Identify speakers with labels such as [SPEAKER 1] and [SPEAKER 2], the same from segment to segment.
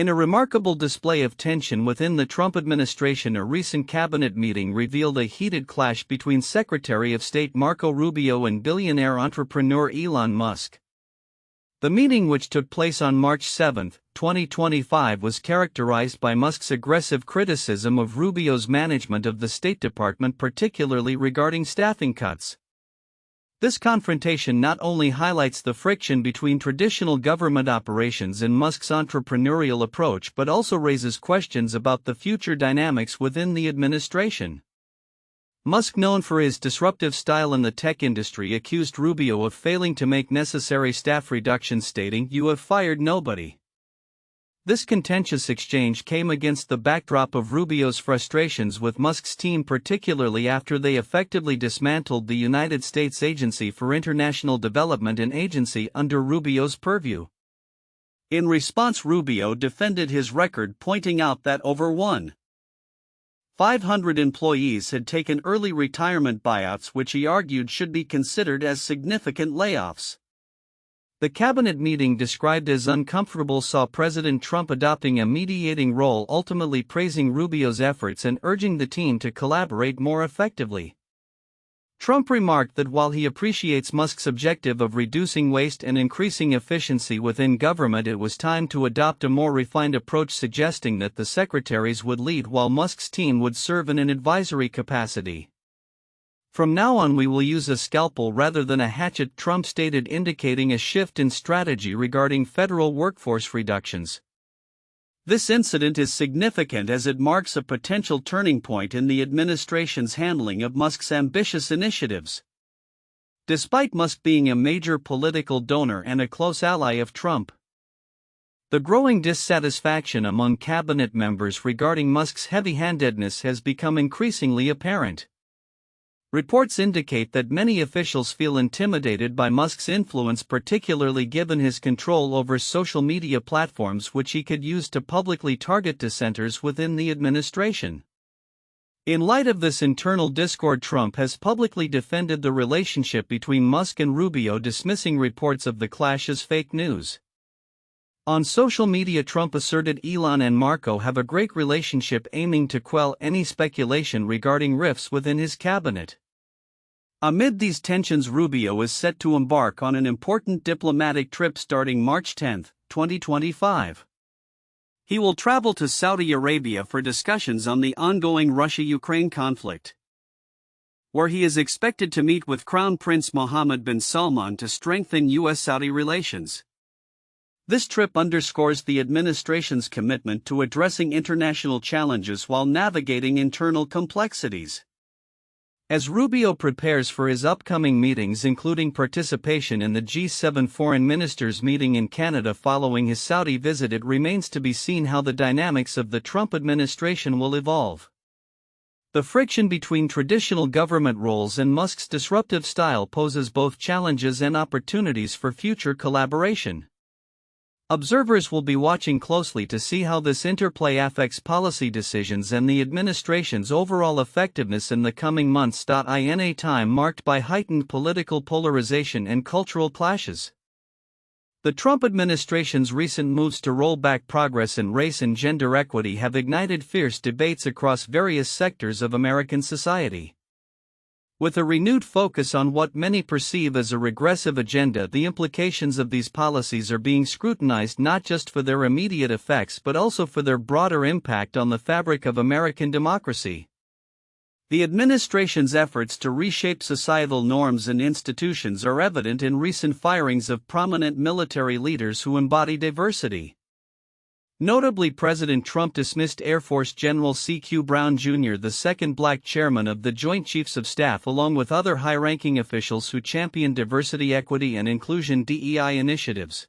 [SPEAKER 1] In a remarkable display of tension within the Trump administration, a recent cabinet meeting revealed a heated clash between Secretary of State Marco Rubio and billionaire entrepreneur Elon Musk. The meeting, which took place on March 7, 2025, was characterized by Musk's aggressive criticism of Rubio's management of the State Department, particularly regarding staffing cuts. This confrontation not only highlights the friction between traditional government operations and Musk's entrepreneurial approach but also raises questions about the future dynamics within the administration. Musk, known for his disruptive style in the tech industry, accused Rubio of failing to make necessary staff reductions, stating, "You have fired nobody." This contentious exchange came against the backdrop of Rubio's frustrations with Musk's team, particularly after they effectively dismantled the United States Agency for International Development, an agency under Rubio's purview. In response, Rubio defended his record, pointing out that over 1,500 employees had taken early retirement buyouts, which he argued should be considered as significant layoffs. The cabinet meeting, described as uncomfortable, saw President Trump adopting a mediating role, ultimately praising Rubio's efforts and urging the team to collaborate more effectively. Trump remarked that while he appreciates Musk's objective of reducing waste and increasing efficiency within government, it was time to adopt a more refined approach, suggesting that the secretaries would lead while Musk's team would serve in an advisory capacity. "From now on, we will use a scalpel rather than a hatchet," Trump stated, indicating a shift in strategy regarding federal workforce reductions. This incident is significant as it marks a potential turning point in the administration's handling of Musk's ambitious initiatives. Despite Musk being a major political donor and a close ally of Trump, the growing dissatisfaction among cabinet members regarding Musk's heavy-handedness has become increasingly apparent. Reports indicate that many officials feel intimidated by Musk's influence, particularly given his control over social media platforms, which he could use to publicly target dissenters within the administration. In light of this internal discord, Trump has publicly defended the relationship between Musk and Rubio, dismissing reports of the clash as fake news. On social media, Trump asserted Elon and Marco have a great relationship, aiming to quell any speculation regarding rifts within his cabinet. Amid these tensions, Rubio is set to embark on an important diplomatic trip starting March 10, 2025. He will travel to Saudi Arabia for discussions on the ongoing Russia-Ukraine conflict, where he is expected to meet with Crown Prince Mohammed bin Salman to strengthen U.S.-Saudi relations. This trip underscores the administration's commitment to addressing international challenges while navigating internal complexities. As Rubio prepares for his upcoming meetings, including participation in the G7 foreign ministers meeting in Canada following his Saudi visit, it remains to be seen how the dynamics of the Trump administration will evolve. The friction between traditional government roles and Musk's disruptive style poses both challenges and opportunities for future collaboration. Observers will be watching closely to see how this interplay affects policy decisions and the administration's overall effectiveness in the coming months. In a time marked by heightened political polarization and cultural clashes, the Trump administration's recent moves to roll back progress in race and gender equity have ignited fierce debates across various sectors of American society. With a renewed focus on what many perceive as a regressive agenda, the implications of these policies are being scrutinized not just for their immediate effects but also for their broader impact on the fabric of American democracy. The administration's efforts to reshape societal norms and institutions are evident in recent firings of prominent military leaders who embody diversity. Notably, President Trump dismissed Air Force General C.Q. Brown Jr., the second black chairman of the Joint Chiefs of Staff, along with other high-ranking officials who championed diversity, equity, and inclusion (DEI) initiatives.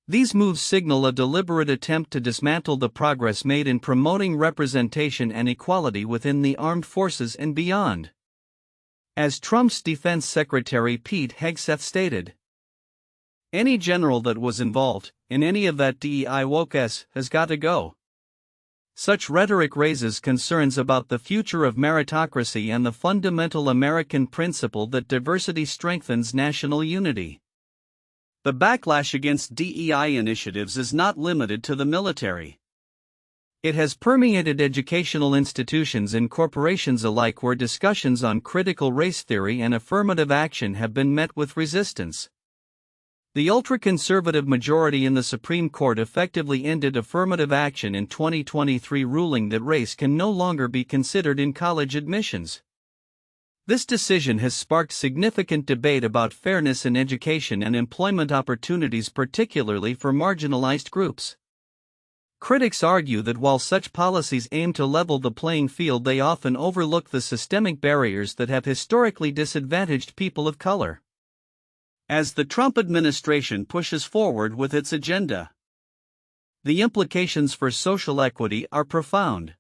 [SPEAKER 1] These moves signal a deliberate attempt to dismantle the progress made in promoting representation and equality within the armed forces and beyond. As Trump's Defense Secretary Pete Hegseth stated, "Any general that was involved in any of that DEI wokeness has got to go." Such rhetoric raises concerns about the future of meritocracy and the fundamental American principle that diversity strengthens national unity. The backlash against DEI initiatives is not limited to the military. It has permeated educational institutions and corporations alike, where discussions on critical race theory and affirmative action have been met with resistance. The ultra-conservative majority in the Supreme Court effectively ended affirmative action in 2023, ruling that race can no longer be considered in college admissions. This decision has sparked significant debate about fairness in education and employment opportunities, particularly for marginalized groups. Critics argue that while such policies aim to level the playing field, they often overlook the systemic barriers that have historically disadvantaged people of color. As the Trump administration pushes forward with its agenda, the implications for social equity are profound.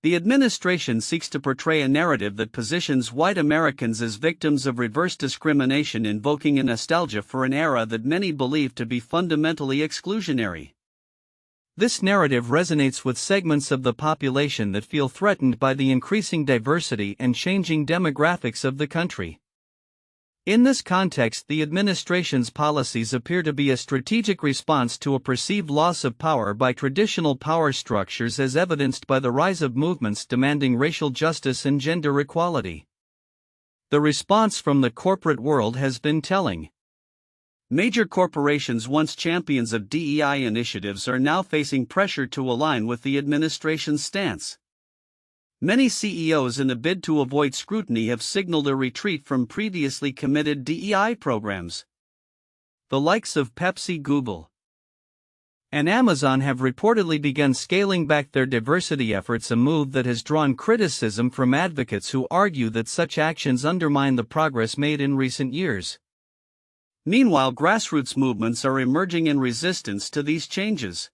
[SPEAKER 1] The administration seeks to portray a narrative that positions white Americans as victims of reverse discrimination, invoking a nostalgia for an era that many believe to be fundamentally exclusionary. This narrative resonates with segments of the population that feel threatened by the increasing diversity and changing demographics of the country. In this context, the administration's policies appear to be a strategic response to a perceived loss of power by traditional power structures, as evidenced by the rise of movements demanding racial justice and gender equality. The response from the corporate world has been telling. Major corporations, once champions of DEI initiatives, are now facing pressure to align with the administration's stance. Many CEOs, in a bid to avoid scrutiny, have signaled a retreat from previously committed DEI programs. The likes of Pepsi, Google, and Amazon have reportedly begun scaling back their diversity efforts, a move that has drawn criticism from advocates who argue that such actions undermine the progress made in recent years. Meanwhile, grassroots movements are emerging in resistance to these changes.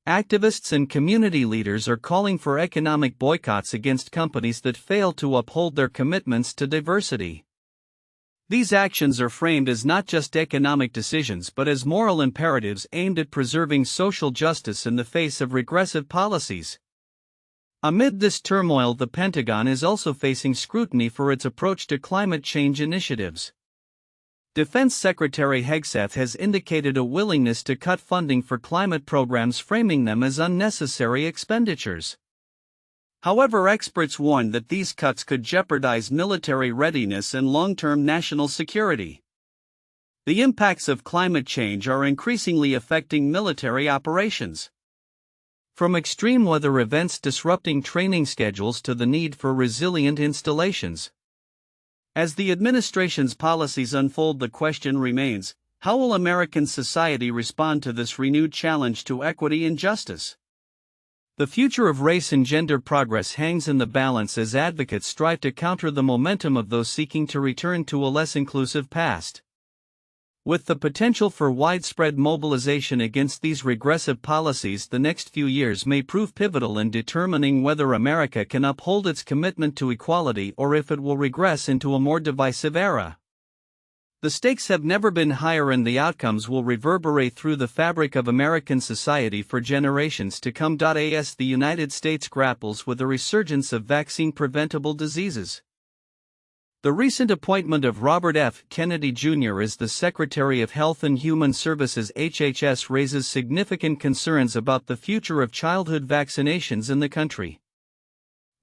[SPEAKER 1] Activists and community leaders are calling for economic boycotts against companies that fail to uphold their commitments to diversity. These actions are framed as not just economic decisions but as moral imperatives aimed at preserving social justice in the face of regressive policies. Amid this turmoil, the Pentagon is also facing scrutiny for its approach to climate change initiatives. Defense Secretary Hegseth has indicated a willingness to cut funding for climate programs, framing them as unnecessary expenditures. However, experts warn that these cuts could jeopardize military readiness and long-term national security. The impacts of climate change are increasingly affecting military operations. From extreme weather events disrupting training schedules to the need for resilient installations. As the administration's policies unfold, the question remains: how will American society respond to this renewed challenge to equity and justice? The future of race and gender progress hangs in the balance as advocates strive to counter the momentum of those seeking to return to a less inclusive past. With the potential for widespread mobilization against these regressive policies, the next few years may prove pivotal in determining whether America can uphold its commitment to equality or if it will regress into a more divisive era. The stakes have never been higher, and the outcomes will reverberate through the fabric of American society for generations to come. As the United States grapples with a resurgence of vaccine-preventable diseases. The recent appointment of Robert F. Kennedy Jr. as the Secretary of Health and Human Services (HHS) raises significant concerns about the future of childhood vaccinations in the country.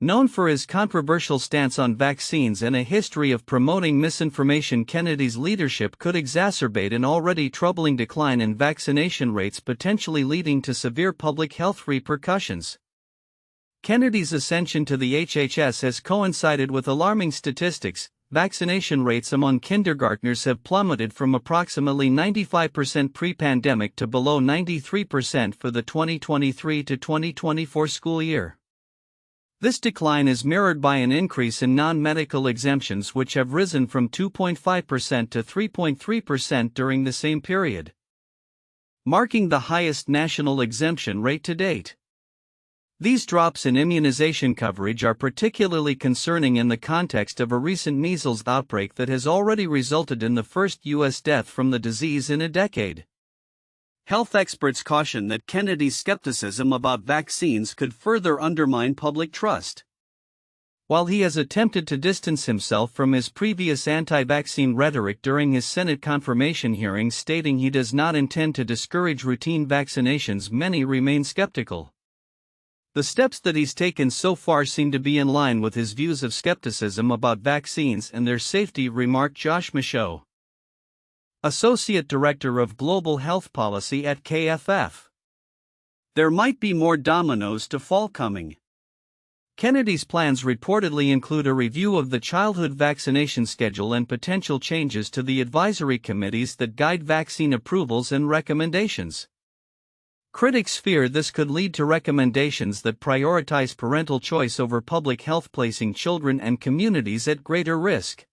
[SPEAKER 1] Known for his controversial stance on vaccines and a history of promoting misinformation, Kennedy's leadership could exacerbate an already troubling decline in vaccination rates, potentially leading to severe public health repercussions. Kennedy's ascension to the HHS has coincided with alarming statistics. Vaccination rates among kindergartners have plummeted from approximately 95% pre-pandemic to below 93% for the 2023 to 2024 school year. This decline is mirrored by an increase in non-medical exemptions, which have risen from 2.5% to 3.3% during the same period, marking the highest national exemption rate to date. These drops in immunization coverage are particularly concerning in the context of a recent measles outbreak that has already resulted in the first U.S. death from the disease in a decade. Health experts caution that Kennedy's skepticism about vaccines could further undermine public trust. While he has attempted to distance himself from his previous anti-vaccine rhetoric during his Senate confirmation hearings, stating he does not intend to discourage routine vaccinations, many remain skeptical. The steps that he's taken so far seem to be in line with his views of skepticism about vaccines and their safety, remarked Josh Michaud, Associate Director of Global Health Policy at KFF. There might be more dominoes to fall coming. Kennedy's plans reportedly include a review of the childhood vaccination schedule and potential changes to the advisory committees that guide vaccine approvals and recommendations. Critics fear this could lead to recommendations that prioritize parental choice over public health, placing children and communities at greater risk.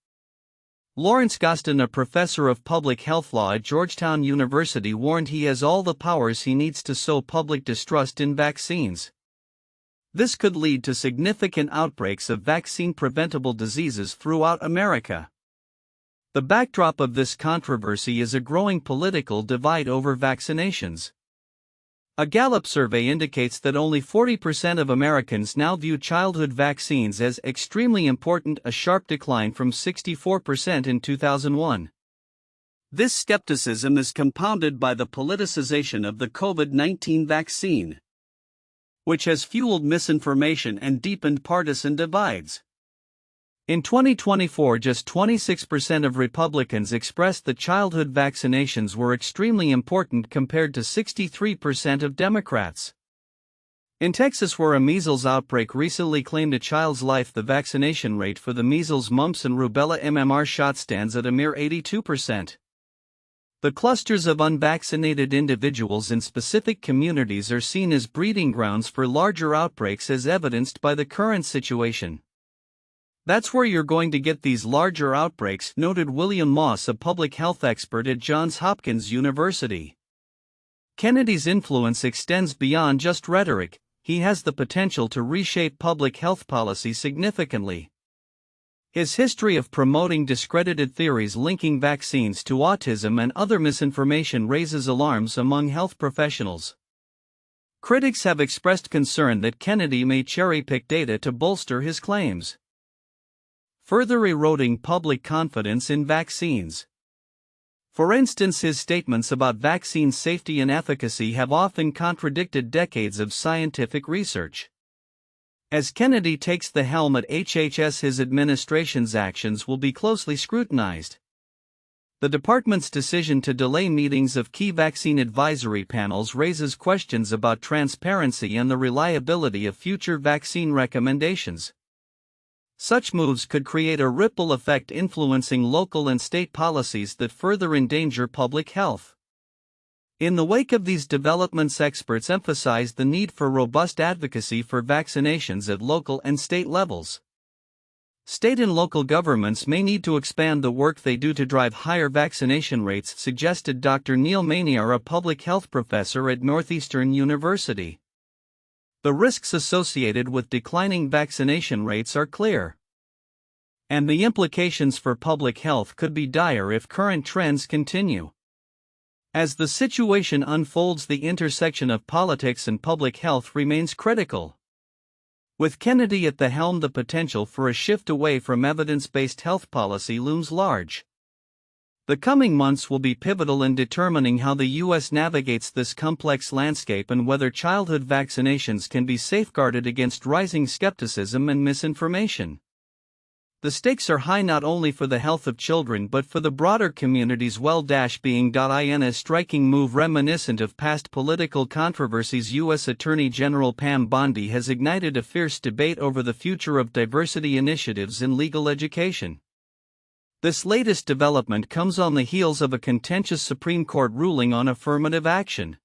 [SPEAKER 1] Lawrence Gostin, a professor of public health law at Georgetown University, warned he has all the powers he needs to sow public distrust in vaccines. This could lead to significant outbreaks of vaccine-preventable diseases throughout America. The backdrop of this controversy is a growing political divide over vaccinations. A Gallup survey indicates that only 40% of Americans now view childhood vaccines as extremely important, a sharp decline from 64% in 2001. This skepticism is compounded by the politicization of the COVID-19 vaccine, which has fueled misinformation and deepened partisan divides. In 2024, just 26% of Republicans expressed that childhood vaccinations were extremely important compared to 63% of Democrats. In Texas, where a measles outbreak recently claimed a child's life, the vaccination rate for the measles, mumps, and rubella MMR shot stands at a mere 82%. The clusters of unvaccinated individuals in specific communities are seen as breeding grounds for larger outbreaks, as evidenced by the current situation. That's where you're going to get these larger outbreaks, noted William Moss, a public health expert at Johns Hopkins University. Kennedy's influence extends beyond just rhetoric. He has the potential to reshape public health policy significantly. His history of promoting discredited theories linking vaccines to autism and other misinformation raises alarms among health professionals. Critics have expressed concern that Kennedy may cherry-pick data to bolster his claims, further eroding public confidence in vaccines. For instance, his statements about vaccine safety and efficacy have often contradicted decades of scientific research. As Kennedy takes the helm at HHS, his administration's actions will be closely scrutinized. The department's decision to delay meetings of key vaccine advisory panels raises questions about transparency and the reliability of future vaccine recommendations. Such moves could create a ripple effect, influencing local and state policies that further endanger public health. In the wake of these developments, experts emphasize the need for robust advocacy for vaccinations at local and state levels. State and local governments may need to expand the work they do to drive higher vaccination rates, suggested Dr. Neil Maniar, a public health professor at Northeastern University. The risks associated with declining vaccination rates are clear, and the implications for public health could be dire if current trends continue. As the situation unfolds, the intersection of politics and public health remains critical. With Kennedy at the helm, the potential for a shift away from evidence-based health policy looms large. The coming months will be pivotal in determining how the U.S. navigates this complex landscape and whether childhood vaccinations can be safeguarded against rising skepticism and misinformation. The stakes are high not only for the health of children but for the broader community's well-being. In a striking move reminiscent of past political controversies, U.S. Attorney General Pam Bondi has ignited a fierce debate over the future of diversity initiatives in legal education. This latest development comes on the heels of a contentious Supreme Court ruling on affirmative action,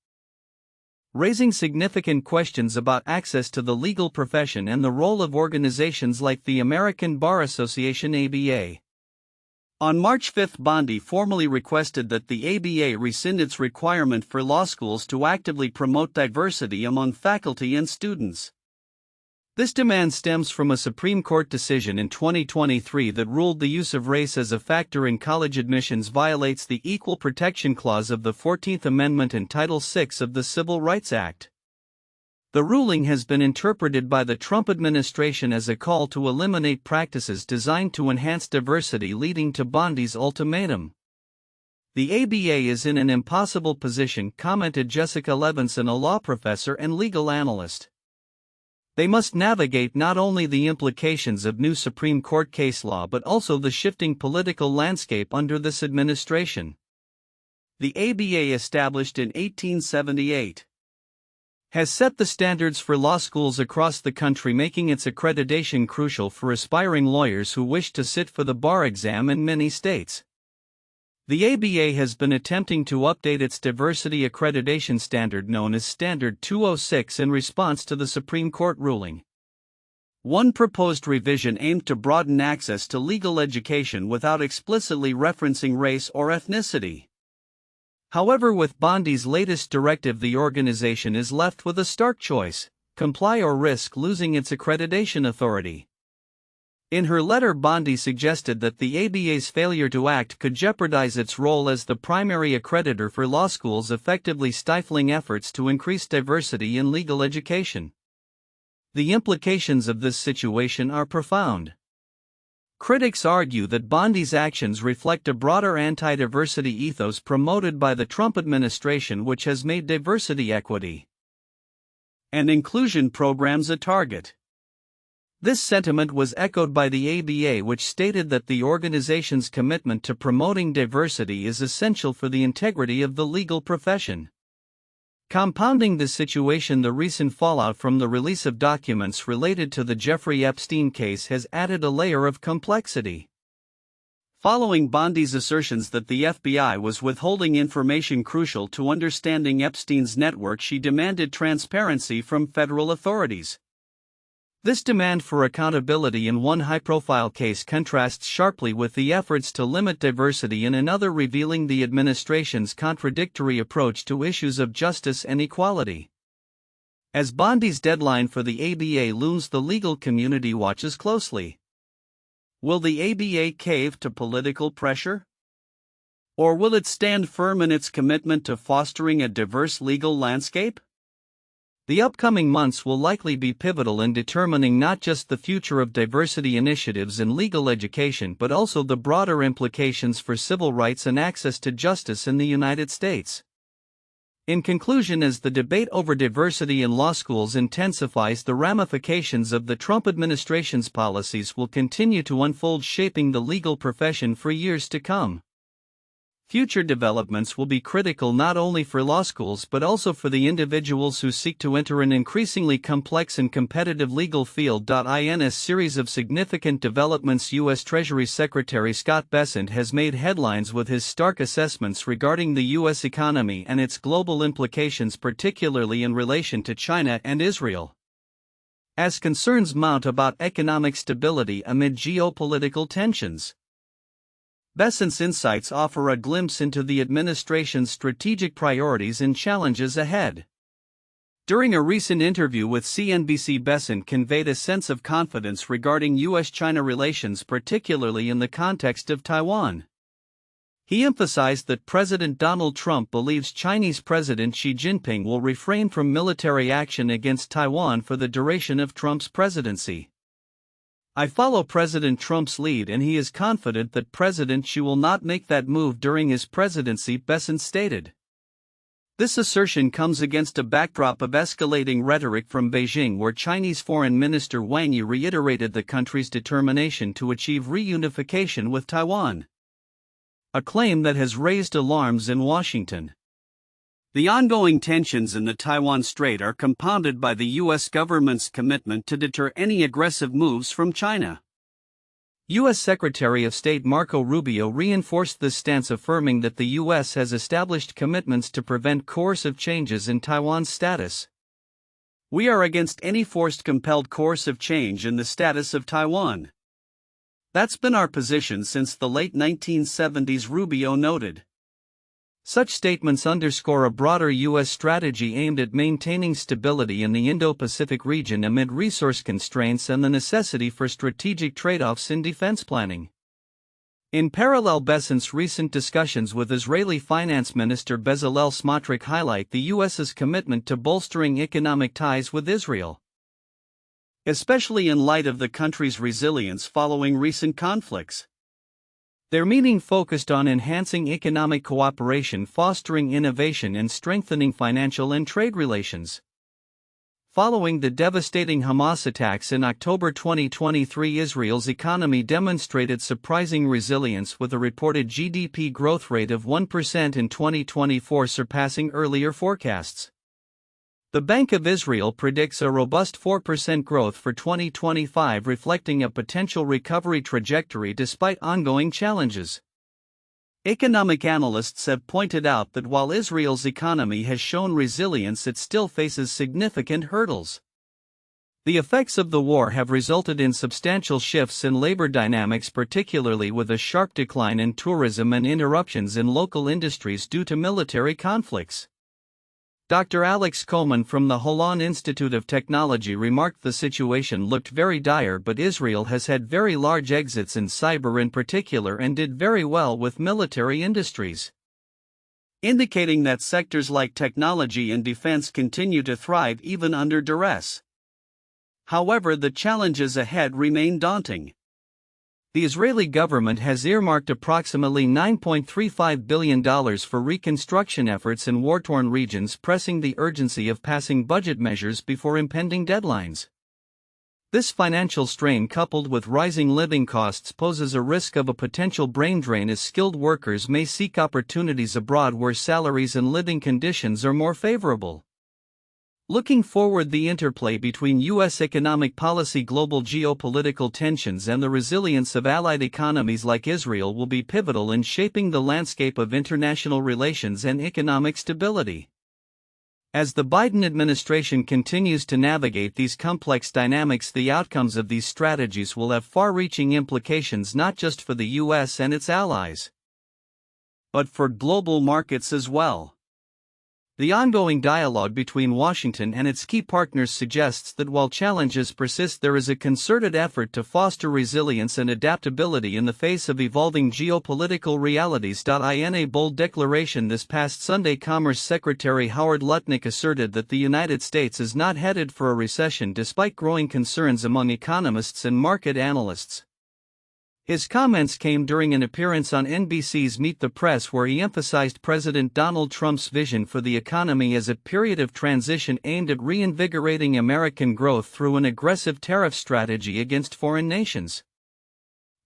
[SPEAKER 1] raising significant questions about access to the legal profession and the role of organizations like the American Bar Association (ABA). On March 5, Bondi formally requested that the ABA rescind its requirement for law schools to actively promote diversity among faculty and students. This demand stems from a Supreme Court decision in 2023 that ruled the use of race as a factor in college admissions violates the Equal Protection Clause of the 14th Amendment and Title VI of the Civil Rights Act. The ruling has been interpreted by the Trump administration as a call to eliminate practices designed to enhance diversity, leading to Bondi's ultimatum. "The ABA is in an impossible position," commented Jessica Levinson, a law professor and legal analyst. "They must navigate not only the implications of new Supreme Court case law but also the shifting political landscape under this administration." The ABA, established in 1878, has set the standards for law schools across the country, making its accreditation crucial for aspiring lawyers who wish to sit for the bar exam in many states. The ABA has been attempting to update its diversity accreditation standard known as Standard 206 in response to the Supreme Court ruling. One proposed revision aimed to broaden access to legal education without explicitly referencing race or ethnicity. However, with Bondi's latest directive, the organization is left with a stark choice: comply or risk losing its accreditation authority. In her letter, Bondi suggested that the ABA's failure to act could jeopardize its role as the primary accreditor for law schools, effectively stifling efforts to increase diversity in legal education. The implications of this situation are profound. Critics argue that Bondi's actions reflect a broader anti-diversity ethos promoted by the Trump administration, which has made diversity, equity, and inclusion programs a target. This sentiment was echoed by the ABA, which stated that the organization's commitment to promoting diversity is essential for the integrity of the legal profession. Compounding this situation, the recent fallout from the release of documents related to the Jeffrey Epstein case has added a layer of complexity. Following Bondi's assertions that the FBI was withholding information crucial to understanding Epstein's network, she demanded transparency from federal authorities. This demand for accountability in one high-profile case contrasts sharply with the efforts to limit diversity in another, revealing the administration's contradictory approach to issues of justice and equality. As Bondi's deadline for the ABA looms, the legal community watches closely. Will the ABA cave to political pressure? Or will it stand firm in its commitment to fostering a diverse legal landscape? The upcoming months will likely be pivotal in determining not just the future of diversity initiatives in legal education but also the broader implications for civil rights and access to justice in the United States. In conclusion, as the debate over diversity in law schools intensifies, the ramifications of the Trump administration's policies will continue to unfold, shaping the legal profession for years to come. Future developments will be critical not only for law schools but also for the individuals who seek to enter an increasingly complex and competitive legal field. In a series of significant developments, U.S. Treasury Secretary Scott Bessent has made headlines with his stark assessments regarding the U.S. economy and its global implications, particularly in relation to China and Israel. As concerns mount about economic stability amid geopolitical tensions, Bessent's insights offer a glimpse into the administration's strategic priorities and challenges ahead. During a recent interview with CNBC, Bessent conveyed a sense of confidence regarding U.S.-China relations, particularly in the context of Taiwan. He emphasized that President Donald Trump believes Chinese President Xi Jinping will refrain from military action against Taiwan for the duration of Trump's presidency. "I follow President Trump's lead and he is confident that President Xi will not make that move during his presidency," Bessent stated. This assertion comes against a backdrop of escalating rhetoric from Beijing, where Chinese Foreign Minister Wang Yi reiterated the country's determination to achieve reunification with Taiwan, a claim that has raised alarms in Washington. The ongoing tensions in the Taiwan Strait are compounded by the U.S. government's commitment to deter any aggressive moves from China. U.S. Secretary of State Marco Rubio reinforced this stance, affirming that the U.S. has established commitments to prevent coercive changes in Taiwan's status. "We are against any forced, compelled coercive change in the status of Taiwan. That's been our position since the late 1970s," Rubio noted. Such statements underscore a broader U.S. strategy aimed at maintaining stability in the Indo-Pacific region amid resource constraints and the necessity for strategic trade-offs in defense planning. In parallel, Bessent's recent discussions with Israeli Finance Minister Bezalel Smotrich highlight the U.S.'s commitment to bolstering economic ties with Israel, especially in light of the country's resilience following recent conflicts. Their meeting focused on enhancing economic cooperation, fostering innovation, and strengthening financial and trade relations. Following the devastating Hamas attacks in October 2023, Israel's economy demonstrated surprising resilience with a reported GDP growth rate of 1% in 2024, surpassing earlier forecasts. The Bank of Israel predicts a robust 4% growth for 2025, reflecting a potential recovery trajectory despite ongoing challenges. Economic analysts have pointed out that while Israel's economy has shown resilience, it still faces significant hurdles. The effects of the war have resulted in substantial shifts in labor dynamics, particularly with a sharp decline in tourism and interruptions in local industries due to military conflicts. Dr. Alex Coleman from the Holon Institute of Technology remarked the situation looked very dire, but Israel has had very large exits in cyber in particular and did very well with military industries, indicating that sectors like technology and defense continue to thrive even under duress. However, the challenges ahead remain daunting. The Israeli government has earmarked approximately $9.35 billion for reconstruction efforts in war-torn regions, pressing the urgency of passing budget measures before impending deadlines. This financial strain, coupled with rising living costs, poses a risk of a potential brain drain as skilled workers may seek opportunities abroad where salaries and living conditions are more favorable. Looking forward, the interplay between U.S. economic policy, global geopolitical tensions, and the resilience of allied economies like Israel will be pivotal in shaping the landscape of international relations and economic stability. As the Biden administration continues to navigate these complex dynamics, the outcomes of these strategies will have far-reaching implications not just for the U.S. and its allies, but for global markets as well. The ongoing dialogue between Washington and its key partners suggests that while challenges persist, there is a concerted effort to foster resilience and adaptability in the face of evolving geopolitical realities. In a bold declaration this past Sunday, Commerce Secretary Howard Lutnick asserted that the United States is not headed for a recession despite growing concerns among economists and market analysts. His comments came during an appearance on NBC's Meet the Press, where he emphasized President Donald Trump's vision for the economy as a period of transition aimed at reinvigorating American growth through an aggressive tariff strategy against foreign nations.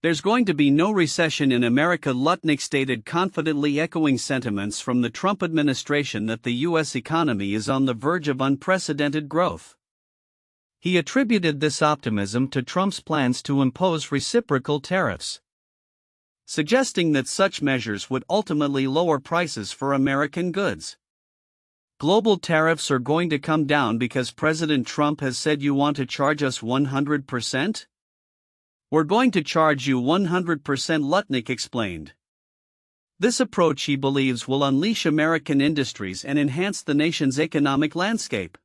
[SPEAKER 1] "There's going to be no recession in America," Lutnick stated, confidently echoing sentiments from the Trump administration that the U.S. economy is on the verge of unprecedented growth. He attributed this optimism to Trump's plans to impose reciprocal tariffs, suggesting that such measures would ultimately lower prices for American goods. "Global tariffs are going to come down because President Trump has said, you want to charge us 100%? We're going to charge you 100%, Lutnick explained. This approach, he believes, will unleash American industries and enhance the nation's economic landscape.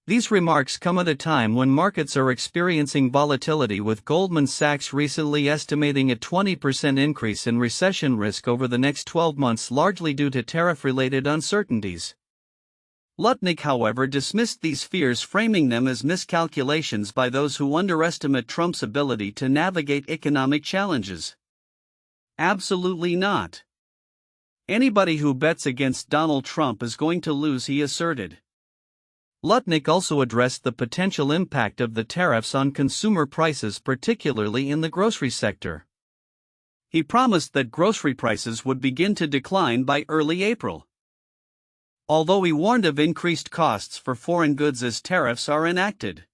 [SPEAKER 1] These remarks come at a time when markets are experiencing volatility, with Goldman Sachs recently estimating a 20% increase in recession risk over the next 12 months, largely due to tariff-related uncertainties. Lutnick, however, dismissed these fears, framing them as miscalculations by those who underestimate Trump's ability to navigate economic challenges. Absolutely not. Anybody who bets against Donald Trump is going to lose, he asserted. Lutnick also addressed the potential impact of the tariffs on consumer prices, particularly in the grocery sector. He promised that grocery prices would begin to decline by early April, although he warned of increased costs for foreign goods as tariffs are enacted.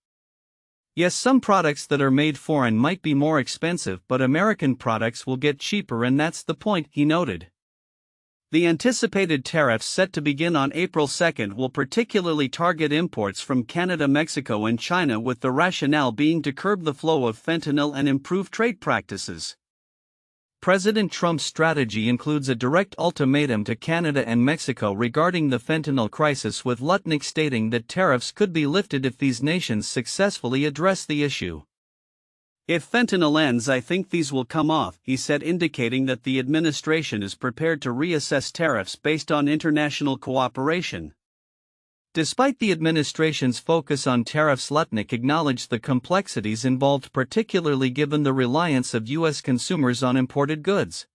[SPEAKER 1] Yes, some products that are made foreign might be more expensive, but American products will get cheaper, and that's the point, he noted. The anticipated tariffs, set to begin on April 2, will particularly target imports from Canada, Mexico, and China, with the rationale being to curb the flow of fentanyl and improve trade practices. President Trump's strategy includes a direct ultimatum to Canada and Mexico regarding the fentanyl crisis, with Lutnick stating that tariffs could be lifted if these nations successfully address the issue. If fentanyl ends, I think these will come off, he said, indicating that the administration is prepared to reassess tariffs based on international cooperation. Despite the administration's focus on tariffs, Lutnick acknowledged the complexities involved, particularly given the reliance of U.S. consumers on imported goods.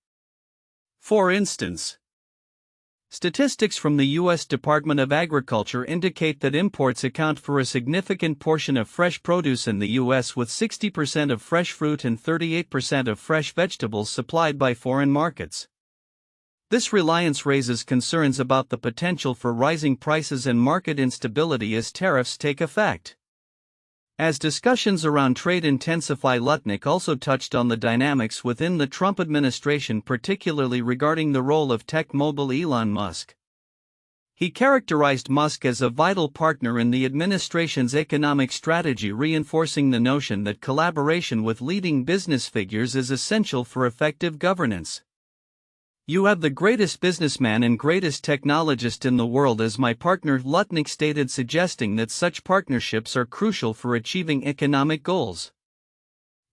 [SPEAKER 1] For instance, statistics from the U.S. Department of Agriculture indicate that imports account for a significant portion of fresh produce in the U.S., with 60% of fresh fruit and 38% of fresh vegetables supplied by foreign markets. This reliance raises concerns about the potential for rising prices and market instability as tariffs take effect. As discussions around trade intensify, Lutnick also touched on the dynamics within the Trump administration, particularly regarding the role of tech mogul Elon Musk. He characterized Musk as a vital partner in the administration's economic strategy, reinforcing the notion that collaboration with leading business figures is essential for effective governance. "You have the greatest businessman and greatest technologist in the world as my partner," Lutnick stated, suggesting that such partnerships are crucial for achieving economic goals.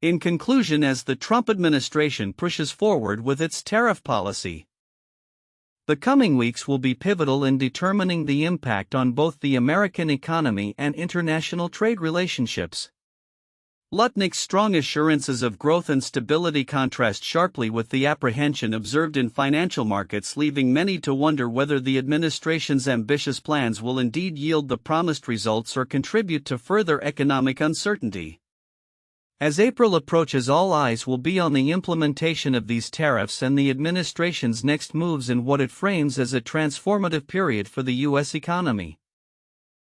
[SPEAKER 1] In conclusion, as the Trump administration pushes forward with its tariff policy, the coming weeks will be pivotal in determining the impact on both the American economy and international trade relationships. Lutnick's strong assurances of growth and stability contrast sharply with the apprehension observed in financial markets, leaving many to wonder whether the administration's ambitious plans will indeed yield the promised results or contribute to further economic uncertainty. As April approaches, all eyes will be on the implementation of these tariffs and the administration's next moves in what it frames as a transformative period for the U.S. economy.